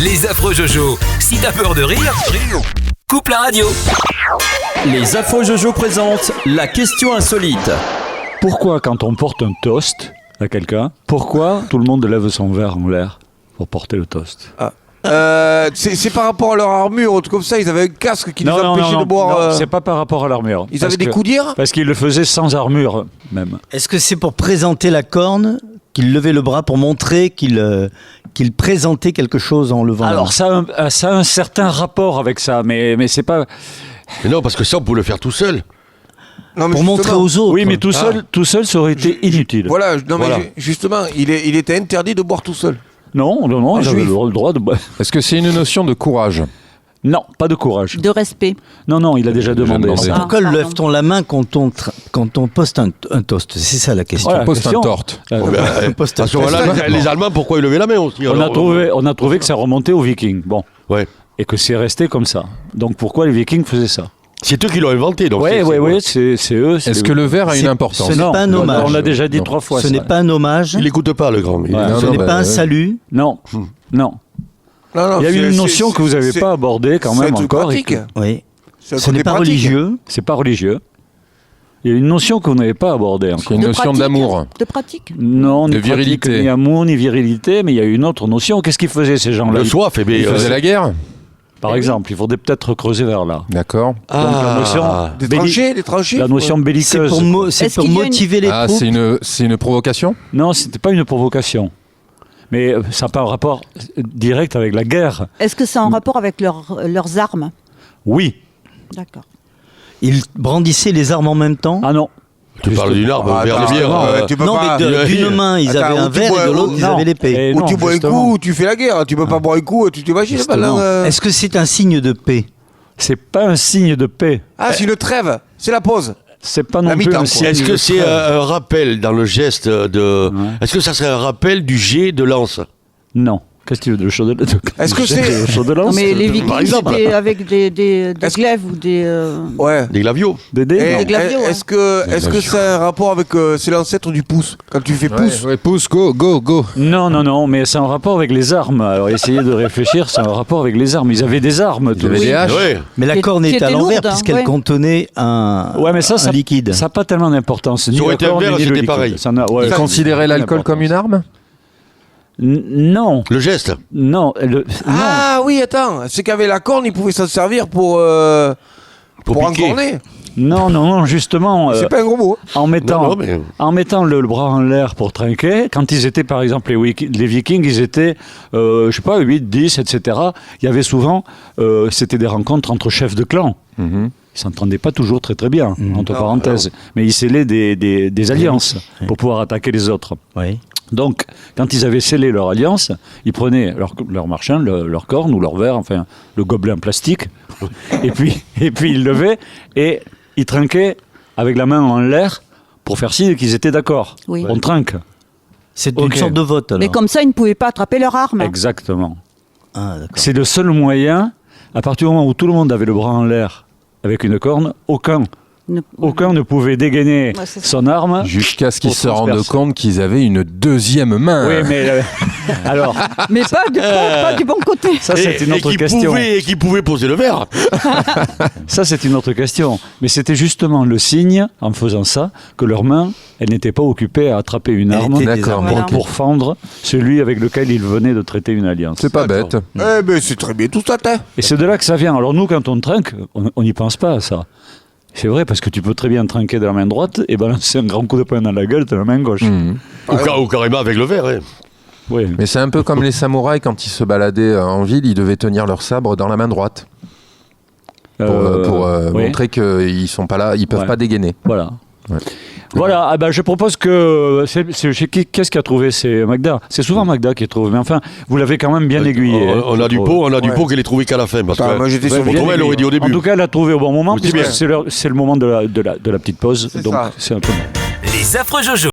Les affreux Jojo. Si t'as peur de rire, coupe la radio. Les affreux Jojo présentent la question insolite. Pourquoi quand on porte un toast à quelqu'un, pourquoi tout le monde lève son verre en l'air pour porter le toast? C'est par rapport à leur armure, comme ça, ils avaient un casque qui les empêchait de boire. Non, c'est pas par rapport à l'armure. Ils avaient des coudières. Parce qu'ils le faisaient sans armure, même. Est-ce que c'est pour présenter la corne qu'il levait le bras pour montrer qu'il présentait quelque chose en levant Alors ça a un certain rapport avec ça, mais c'est pas... Mais non, parce que ça, on peut le faire tout seul. Non, mais pour montrer aux autres. Oui, mais tout seul, ça aurait été inutile. Voilà, non, mais justement, il était interdit de boire tout seul. Non, ils avaient le droit de boire. Est-ce que c'est une notion de courage? Non, pas de courage. De respect. Non, il a déjà demandé. Pourquoi lève-t-on la main quand on poste un toast? C'est ça la question. Voilà, Poste un torte. À ce moment-là, les Allemands, pourquoi ils levaient la main aussi? On a trouvé que ça remontait aux Vikings. Bon. Ouais. Et que c'est resté comme ça. Donc pourquoi les Vikings faisaient ça? C'est eux qui l'ont inventé. Donc c'est eux. Est-ce que le verre a une importance? Ce n'est pas un hommage. On l'a déjà dit 3 fois. Ce n'est pas un hommage. Il n'écoute pas, le grand. Ce n'est pas un salut. Non. Non, Il y a une notion que vous n'avez pas abordée quand même encore. Oui. Ce n'est pas religieux. C'est pas religieux. Il y a une notion que vous n'avez pas abordée encore. C'est une notion d'amour. De pratique. Non, De ni pratique, virilité. ni amour, ni virilité, mais il y a une autre notion. Qu'est-ce qu'ils faisaient ces gens-là? Le soif, Ils faisaient la guerre? Par exemple, il faudrait peut-être creuser vers là. D'accord. Donc la notion des tranchées. La notion belliqueuse. C'est pour motiver les troupes. C'est une provocation? Non, c'était pas une provocation. Mais ça n'a pas un rapport direct avec la guerre. Est-ce que c'est en rapport avec leurs armes? Oui. D'accord. Ils brandissaient les armes en même temps. Ah non. Tu parles d'une arme, un verre de bière. Non, mais d'une main, ils avaient un verre et de l'autre, ils avaient l'épée. Ou tu bois un coup, ou tu fais la guerre. Tu peux pas boire un coup, tu t'imagines. Est-ce que c'est un signe de paix? C'est pas un signe de paix. Ah, c'est une trêve. C'est la pause. C'est pas non plus un signe. Est-ce que c'est un rappel dans le geste de... Est-ce que ça serait un rappel du jet de lance? Non. Qu'est-ce que tu veux de chaud de lance? Est-ce que c'est... Le chaud de lance? Non, mais les Vikings, c'était avec des glaives ou des... Ouais. Des glavios. Des dés? Et Des glavios, est-ce que c'est un rapport avec... c'est l'ancêtre du pouce. Quand tu fais pouce. Ouais, pouce, go. Non, mais c'est en rapport avec les armes. Alors essayez de réfléchir, c'est en rapport avec les armes. Ils avaient des armes. Ils avaient des haches. Ouais. Mais la corne Qui est à était l'envers lourde, puisqu'elle ouais. contenait un liquide. Ça n'a pas tellement d'importance. Ni Ça aurait la été un corne, verre, ni le c'était liquide. pareil. Ça n'a- ouais, Ils ça- considéraient ça n'a l'alcool pas comme une arme? Non. Le geste. Non. Ah oui, attends. C'est qu'avec la corne, ils pouvaient s'en servir pour piquer. encorner. Non, justement. C'est pas un gros mot. En mettant, Non, mais- en mettant le bras en l'air pour trinquer, quand ils étaient, par exemple, les Vikings, ils étaient, je sais pas, 8, 10, etc. Il y avait souvent, c'était des rencontres entre chefs de clan. Ils s'entendaient pas toujours très très bien, entre parenthèses. Mais ils scellaient des alliances pour pouvoir attaquer les autres. Oui. Donc, quand ils avaient scellé leur alliance, ils prenaient leur marchand, leur corne ou leur verre, enfin, le gobelet en plastique, et puis ils levaient et ils trinquaient avec la main en l'air pour faire signe qu'ils étaient d'accord. Oui. On trinque. C'est une sorte de vote alors. Mais comme ça, ils ne pouvaient pas attraper leurs armes. Exactement. Ah, d'accord. C'est le seul moyen, à partir du moment où tout le monde avait le bras en l'air avec une corne, aucun ne pouvait dégainer Ouais, c'est ça. son arme. Jusqu'à ce qu'ils Pour se rendent transpercer. compte qu'ils avaient une deuxième main. Oui, mais alors, Mais pas du bon côté. ça c'est une autre question. Et qui pouvait poser le verre. Ça, c'est une autre question. Mais c'était justement le signe, en faisant ça, que leurs mains, elles n'étaient pas occupées à attraper une arme étaient D'accord. Voilà. pour fendre celui avec lequel ils venaient de traiter une alliance. C'est pas bête. Eh ben, c'est très bien tout ça, t'as. Et c'est de là que ça vient. Alors nous, quand on trinque, on n'y pense pas à ça. C'est vrai, parce que tu peux très bien trinquer de la main droite et balancer un grand coup de poing dans la gueule de la main gauche. Ou carrément avec le verre. Oui. Mais c'est un peu comme les samouraïs quand ils se baladaient en ville, ils devaient tenir leur sabre dans la main droite pour oui. montrer qu'ils sont pas là, ils peuvent Ouais. pas dégainer. Voilà. Ouais. Voilà, ah ben je propose que... Qu'est-ce qui a trouvé? C'est Magda. C'est souvent Magda qui trouve. Mais enfin, vous l'avez quand même bien aiguillé. On a du pot qu'elle ait trouvé qu'à la fin. Parce Attends, moi, j'étais sur autrement, elle aurait dit au En début. tout cas, elle a trouvé au bon moment, Oui, puisque bien. c'est le moment de la petite pause. C'est Donc, ça. c'est un peu... Les affreux Jojo.